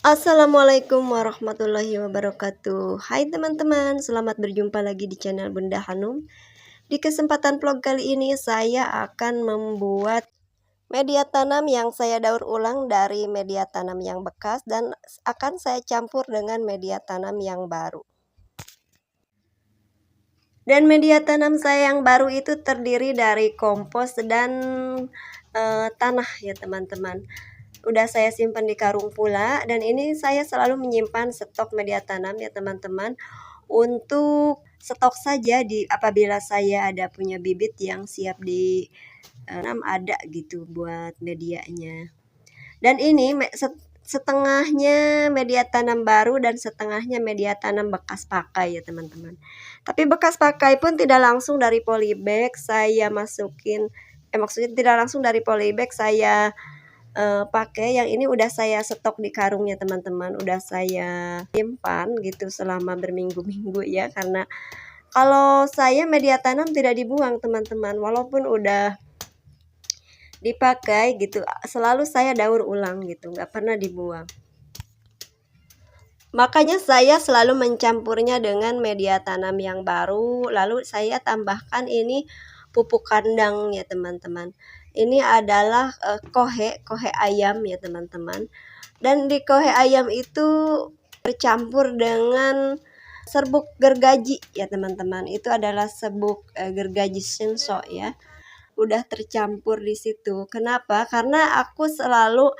Assalamualaikum warahmatullahi wabarakatuh. Hai teman-teman, selamat berjumpa lagi di channel Bunda Hanum. Di kesempatan vlog kali ini saya akan membuat media tanam yang saya daur ulang dari media tanam yang bekas dan akan saya campur dengan media tanam yang baru. Dan media tanam saya yang baru itu terdiri dari kompos dan tanah ya teman-teman. Udah saya simpan di karung pula, dan ini saya selalu menyimpan stok media tanam ya teman-teman, untuk stok saja apabila saya ada punya bibit yang siap ditanam, ada gitu buat medianya. Dan ini setengahnya media tanam baru dan setengahnya media tanam bekas pakai ya teman-teman. Tapi bekas pakai pun tidak langsung dari polybag saya masukin, maksudnya tidak langsung dari polybag saya pakai. Yang ini udah saya stok di karungnya teman-teman, udah saya simpan gitu selama berminggu-minggu ya, karena kalau saya media tanam tidak dibuang teman-teman, walaupun udah dipakai gitu selalu saya daur ulang gitu, nggak pernah dibuang. Makanya saya selalu mencampurnya dengan media tanam yang baru, lalu saya tambahkan ini pupuk kandang ya teman-teman. Ini adalah kohe ayam ya teman-teman. Dan di kohe ayam itu bercampur dengan serbuk gergaji ya teman-teman. Itu adalah serbuk gergaji senso ya. Udah tercampur di situ. Kenapa? Karena aku selalu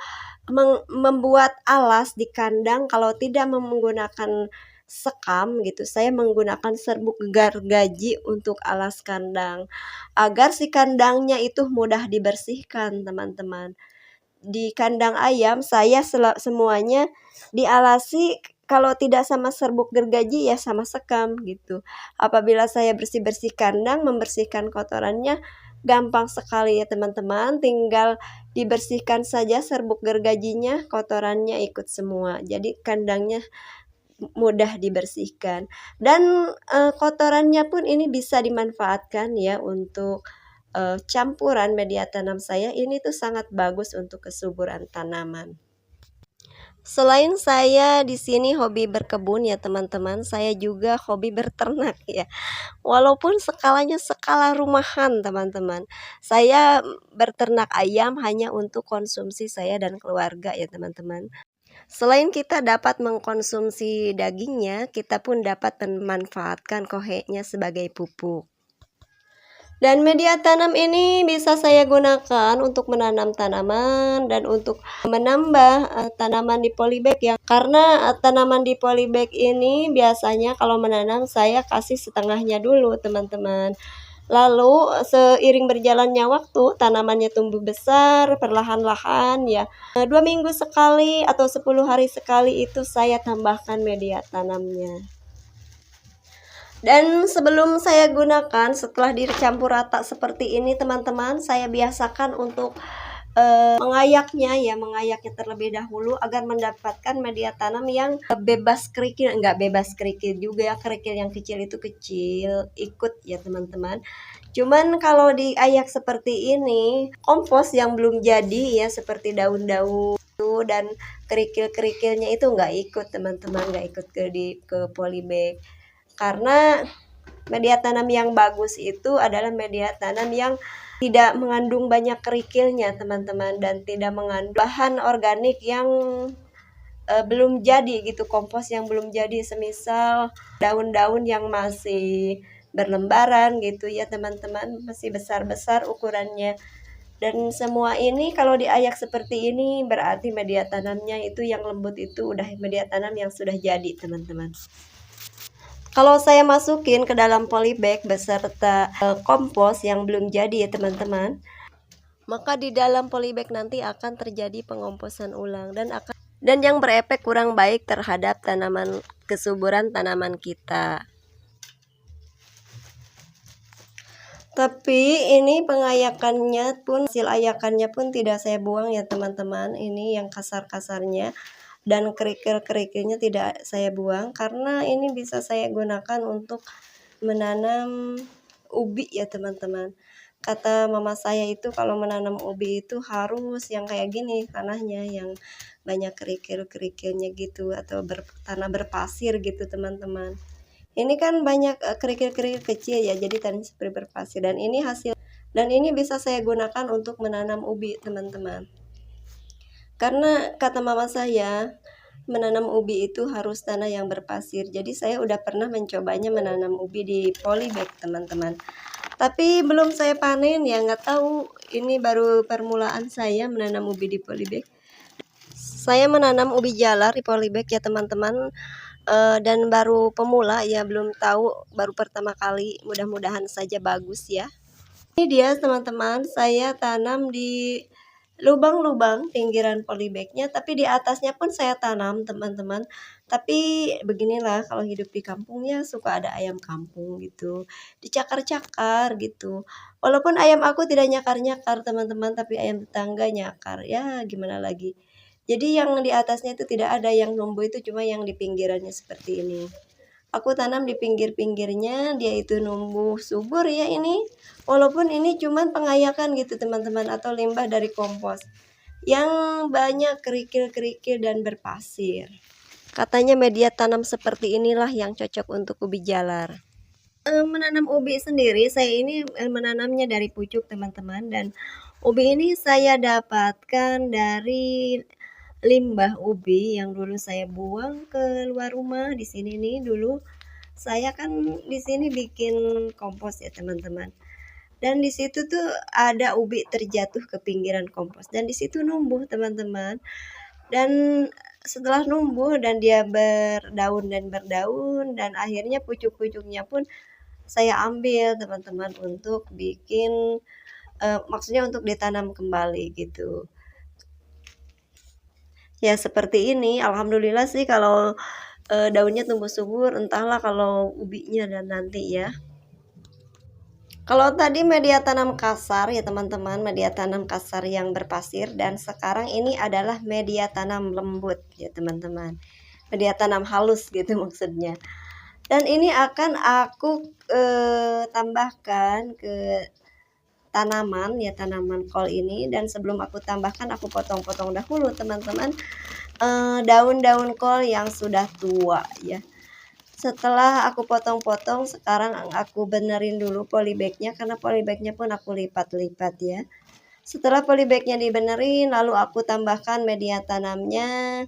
membuat alas di kandang kalau tidak menggunakan sekam gitu, saya menggunakan serbuk gergaji untuk alas kandang agar si kandangnya itu mudah dibersihkan teman-teman. Di kandang ayam saya semuanya dialasi, kalau tidak sama serbuk gergaji ya sama sekam gitu. Apabila saya bersih-bersih kandang, membersihkan kotorannya gampang sekali ya teman-teman, tinggal dibersihkan saja serbuk gergajinya, kotorannya ikut semua. Jadi kandangnya mudah dibersihkan. Dan kotorannya pun ini bisa dimanfaatkan ya untuk campuran media tanam saya. Ini tuh sangat bagus untuk kesuburan tanaman. Selain saya di sini hobi berkebun ya teman-teman, saya juga hobi berternak ya. Walaupun skalanya skala rumahan teman-teman. Saya berternak ayam hanya untuk konsumsi saya dan keluarga ya teman-teman. Selain kita dapat mengkonsumsi dagingnya, kita pun dapat memanfaatkan kohenya sebagai pupuk. Dan media tanam ini bisa saya gunakan untuk menanam tanaman dan untuk menambah tanaman di polybag ya. Karena tanaman di polybag ini biasanya kalau menanam saya kasih setengahnya dulu teman-teman. Lalu seiring berjalannya waktu tanamannya tumbuh besar perlahan-lahan ya. 2 minggu sekali atau 10 hari sekali itu saya tambahkan media tanamnya. Dan sebelum saya gunakan, setelah dicampur rata seperti ini teman-teman, saya biasakan untuk mengayaknya terlebih dahulu agar mendapatkan media tanam yang bebas kerikil. Enggak bebas kerikil juga ya, kerikil yang kecil itu kecil ikut ya teman-teman. Cuman kalau diayak seperti ini, kompos yang belum jadi ya, seperti daun-daun dan kerikil-kerikilnya itu nggak ikut teman-teman, nggak ikut ke polybag. Karena media tanam yang bagus itu adalah media tanam yang tidak mengandung banyak kerikilnya teman-teman, dan tidak mengandung bahan organik yang belum jadi gitu, kompos yang belum jadi, semisal daun-daun yang masih berlembaran gitu ya teman-teman, masih besar-besar ukurannya. Dan semua ini kalau diayak seperti ini berarti media tanamnya itu yang lembut itu udah media tanam yang sudah jadi teman-teman. Kalau saya masukin ke dalam polybag beserta kompos yang belum jadi ya teman-teman, maka di dalam polybag nanti akan terjadi pengomposan ulang dan yang berefek kurang baik terhadap kesuburan tanaman kita. Tapi ini pengayakannya pun, hasil ayakannya pun tidak saya buang ya teman-teman. Ini yang kasar-kasarnya dan kerikil-kerikilnya tidak saya buang, karena ini bisa saya gunakan untuk menanam ubi ya teman-teman. kata mama saya itu kalau menanam ubi itu harus yang kayak gini tanahnya, yang banyak kerikil-kerikilnya gitu atau tanah berpasir gitu teman-teman. Ini kan banyak kerikil-kerikil kecil ya, jadi tanah seperti berpasir, dan ini bisa saya gunakan untuk menanam ubi teman-teman. Karena kata mama saya, menanam ubi itu harus tanah yang berpasir. Jadi saya udah pernah mencobanya menanam ubi di polybag teman-teman. Tapi belum saya panen ya, nggak tahu, ini baru permulaan saya menanam ubi di polybag. Saya menanam ubi jalar di polybag ya teman-teman, dan baru pemula ya, belum tahu, baru pertama kali, mudah-mudahan saja bagus ya. Ini dia teman-teman, saya tanam di lubang-lubang pinggiran polybagnya, tapi di atasnya pun saya tanam teman-teman. Tapi beginilah kalau hidup di kampungnya, suka ada ayam kampung gitu, dicakar-cakar gitu. Walaupun ayam aku tidak nyakar-nyakar teman-teman, tapi ayam tetangga nyakar, ya gimana lagi. Jadi yang di atasnya itu tidak ada yang numbuh, itu cuma yang di pinggirannya seperti ini. Aku tanam di pinggir-pinggirnya, dia itu numbuh subur ya ini. Walaupun ini cuman pengayakan gitu teman-teman, atau limbah dari kompos yang banyak kerikil-kerikil dan berpasir. Katanya media tanam seperti inilah yang cocok untuk ubi jalar. Menanam ubi sendiri, saya ini menanamnya dari pucuk teman-teman, dan ubi ini saya dapatkan dari limbah ubi yang dulu saya buang ke luar rumah. Di sini nih dulu saya kan di sini bikin kompos ya teman-teman, dan di situ tuh ada ubi terjatuh ke pinggiran kompos, dan di situ numbuh teman-teman. Dan setelah numbuh dan dia berdaun dan akhirnya pucuk-pucuknya pun saya ambil teman-teman untuk bikin maksudnya untuk ditanam kembali gitu ya, seperti ini. Alhamdulillah sih kalau daunnya tumbuh subur, entahlah kalau ubinya dan nanti ya. Kalau tadi media tanam kasar ya teman-teman, media tanam kasar yang berpasir, dan sekarang ini adalah media tanam lembut ya teman-teman, media tanam halus gitu maksudnya. Dan ini akan aku tambahkan ke tanaman ya, tanaman kol ini. Dan sebelum aku tambahkan, aku potong-potong dahulu teman-teman daun-daun kol yang sudah tua ya. Setelah aku potong-potong, sekarang aku benerin dulu polybagnya, karena polybagnya pun aku lipat-lipat ya. Setelah polybagnya dibenerin, lalu aku tambahkan media tanamnya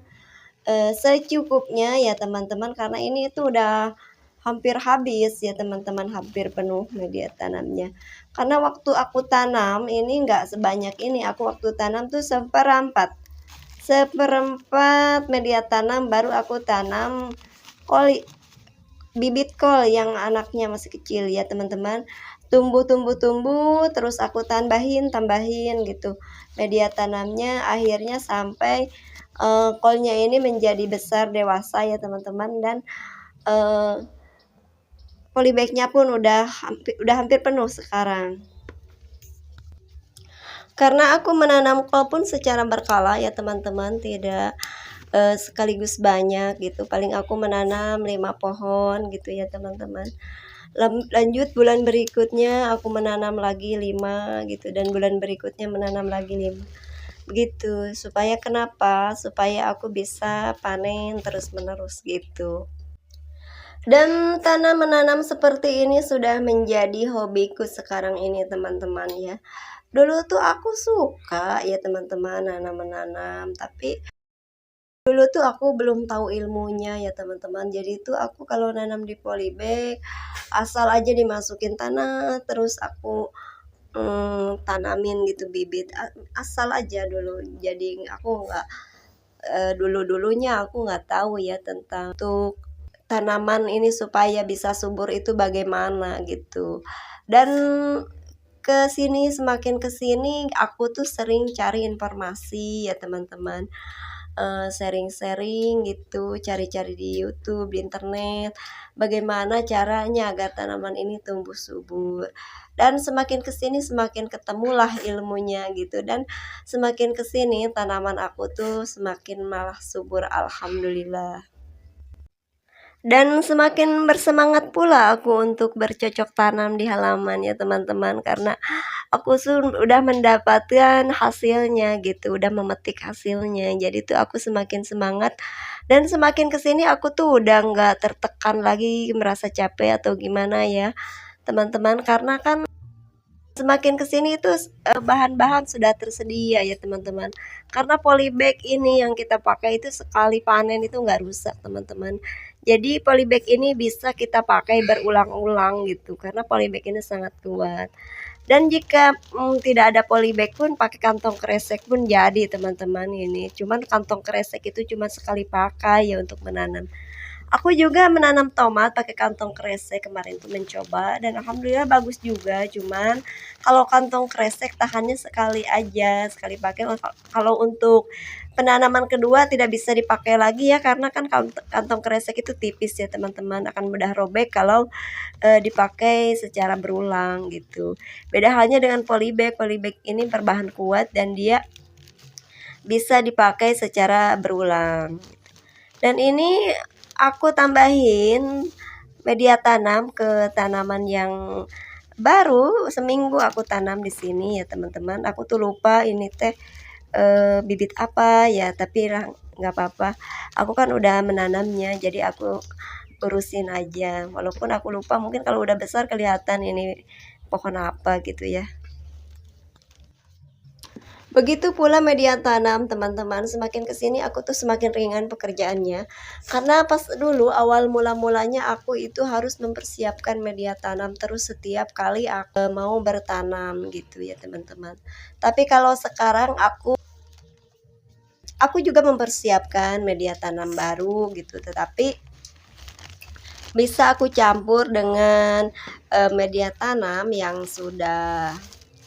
secukupnya ya teman-teman, karena ini itu udah hampir habis ya teman-teman, hampir penuh media tanamnya. Karena waktu aku tanam ini nggak sebanyak ini, aku waktu tanam tuh seperempat media tanam, baru aku tanam bibit kol yang anaknya masih kecil ya teman-teman. Tumbuh terus aku tambahin gitu media tanamnya, akhirnya sampai kolnya ini menjadi besar dewasa ya teman-teman. Dan polybagnya pun udah hampir penuh sekarang. Karena aku menanam kol pun secara berkala ya teman-teman, tidak sekaligus banyak gitu. Paling aku menanam 5 pohon gitu ya teman-teman. Lanjut bulan berikutnya aku menanam lagi 5 gitu, dan bulan berikutnya menanam lagi 5 begitu. Supaya kenapa? Supaya aku bisa panen terus-menerus gitu. Dan menanam seperti ini sudah menjadi hobiku sekarang ini teman-teman ya. Dulu tuh aku suka ya teman-teman menanam, tapi dulu tuh aku belum tahu ilmunya ya teman-teman. Jadi itu aku kalau nanam di polybag, asal aja dimasukin tanah, terus aku tanamin gitu bibit, asal aja dulu. Jadi aku nggak dulunya aku nggak tahu ya tentang untuk tanaman ini supaya bisa subur itu bagaimana gitu. Dan semakin kesini aku tuh sering cari informasi ya teman-teman, sharing-sharing gitu, cari-cari di YouTube, di internet, bagaimana caranya agar tanaman ini tumbuh subur. Dan semakin kesini semakin ketemulah ilmunya gitu, dan semakin kesini tanaman aku tuh semakin malah subur, alhamdulillah. Dan semakin bersemangat pula aku untuk bercocok tanam di halaman ya teman-teman, karena aku udah mendapatkan hasilnya gitu, udah memetik hasilnya. Jadi tuh aku semakin semangat dan semakin kesini aku tuh udah nggak tertekan lagi merasa capek atau gimana ya teman-teman, karena kan semakin kesini itu bahan-bahan sudah tersedia ya teman-teman. Karena polybag ini yang kita pakai itu sekali panen itu nggak rusak teman-teman. Jadi polybag ini bisa kita pakai berulang-ulang gitu karena polybag ini sangat kuat. Dan jika tidak ada polybag pun pakai kantong kresek pun jadi teman-teman ini. Cuman kantong kresek itu cuma sekali pakai ya untuk menanam. Aku juga menanam tomat pakai kantong kresek kemarin tuh mencoba dan alhamdulillah bagus juga. Cuman kalau kantong kresek tahannya sekali aja, sekali pakai. Kalau untuk penanaman kedua tidak bisa dipakai lagi ya karena kan kantong kresek itu tipis ya teman-teman, akan mudah robek kalau dipakai secara berulang gitu. Beda halnya dengan polybag. Polybag ini berbahan kuat dan dia bisa dipakai secara berulang. Dan ini aku tambahin media tanam ke tanaman yang baru seminggu aku tanam di sini ya teman-teman. Aku tuh lupa ini teh bibit apa ya, tapi nggak apa-apa. Aku kan udah menanamnya, jadi aku urusin aja. Walaupun aku lupa, mungkin kalau udah besar kelihatan ini pohon apa gitu ya. Begitu pula media tanam teman-teman, semakin kesini aku tuh semakin ringan pekerjaannya. Karena pas dulu awal mula-mulanya aku itu harus mempersiapkan media tanam terus setiap kali aku mau bertanam gitu ya teman-teman. Tapi kalau sekarang aku juga mempersiapkan media tanam baru gitu, tetapi bisa aku campur dengan media tanam yang sudah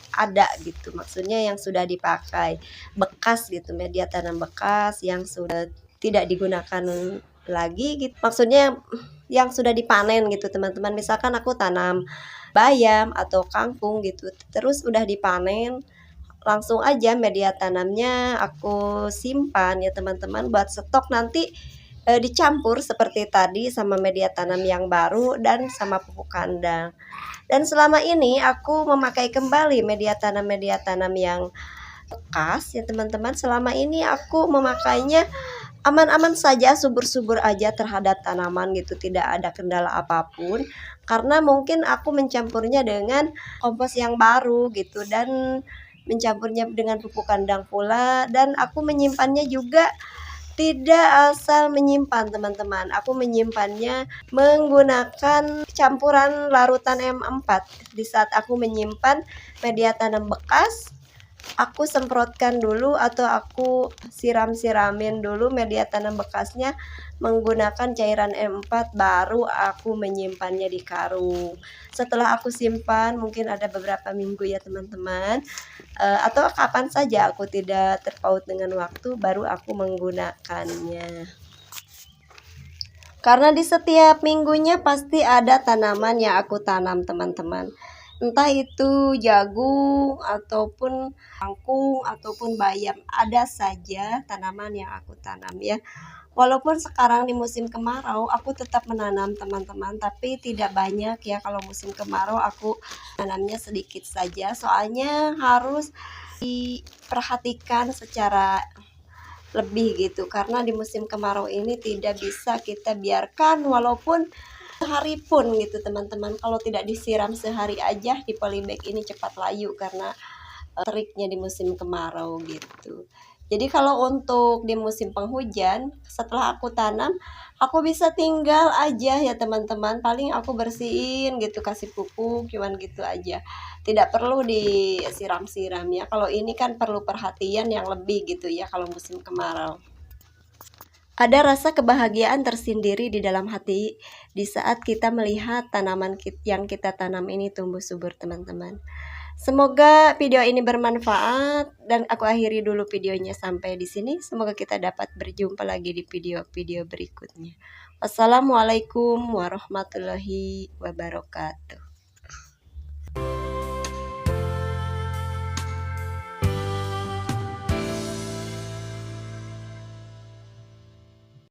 ada gitu, maksudnya yang sudah dipakai bekas gitu, media tanam bekas yang sudah tidak digunakan lagi gitu, maksudnya yang sudah dipanen gitu teman-teman. Misalkan aku tanam bayam atau kangkung gitu, terus udah dipanen, langsung aja media tanamnya aku simpan ya teman-teman buat stok nanti dicampur seperti tadi sama media tanam yang baru dan sama pupuk kandang. Dan selama ini aku memakai kembali media tanam yang bekas ya teman-teman. Selama ini aku memakainya aman-aman saja, subur-subur aja terhadap tanaman gitu, tidak ada kendala apapun. Karena mungkin aku mencampurnya dengan kompos yang baru gitu dan mencampurnya dengan pupuk kandang pula, dan aku menyimpannya juga tidak asal menyimpan teman-teman. Aku menyimpannya menggunakan campuran larutan M4. Di saat aku menyimpan media tanam bekas, aku semprotkan dulu atau aku siram-siramin dulu media tanam bekasnya menggunakan cairan M4, baru aku menyimpannya di karung. Setelah aku simpan mungkin ada beberapa minggu ya teman-teman, atau kapan saja aku tidak terpaut dengan waktu, baru aku menggunakannya. Karena di setiap minggunya pasti ada tanaman yang aku tanam teman-teman, entah itu jagung ataupun kangkung ataupun bayam, ada saja tanaman yang aku tanam ya. Walaupun sekarang di musim kemarau aku tetap menanam teman-teman, tapi tidak banyak ya. Kalau musim kemarau aku tanamnya sedikit saja, soalnya harus diperhatikan secara lebih gitu, karena di musim kemarau ini tidak bisa kita biarkan walaupun sehari pun gitu teman-teman. Kalau tidak disiram sehari aja di polybag ini cepat layu karena teriknya di musim kemarau gitu. Jadi kalau untuk di musim penghujan, setelah aku tanam, aku bisa tinggal aja ya teman-teman. Paling aku bersihin gitu, kasih pupuk, cuman gitu aja. Tidak perlu disiram-siram ya. Kalau ini kan perlu perhatian yang lebih gitu ya kalau musim kemarau. Ada rasa kebahagiaan tersendiri di dalam hati di saat kita melihat tanaman yang kita tanam ini tumbuh subur teman-teman. Semoga video ini bermanfaat dan aku akhiri dulu videonya sampai di sini. Semoga kita dapat berjumpa lagi di video-video berikutnya. Wassalamualaikum warahmatullahi wabarakatuh.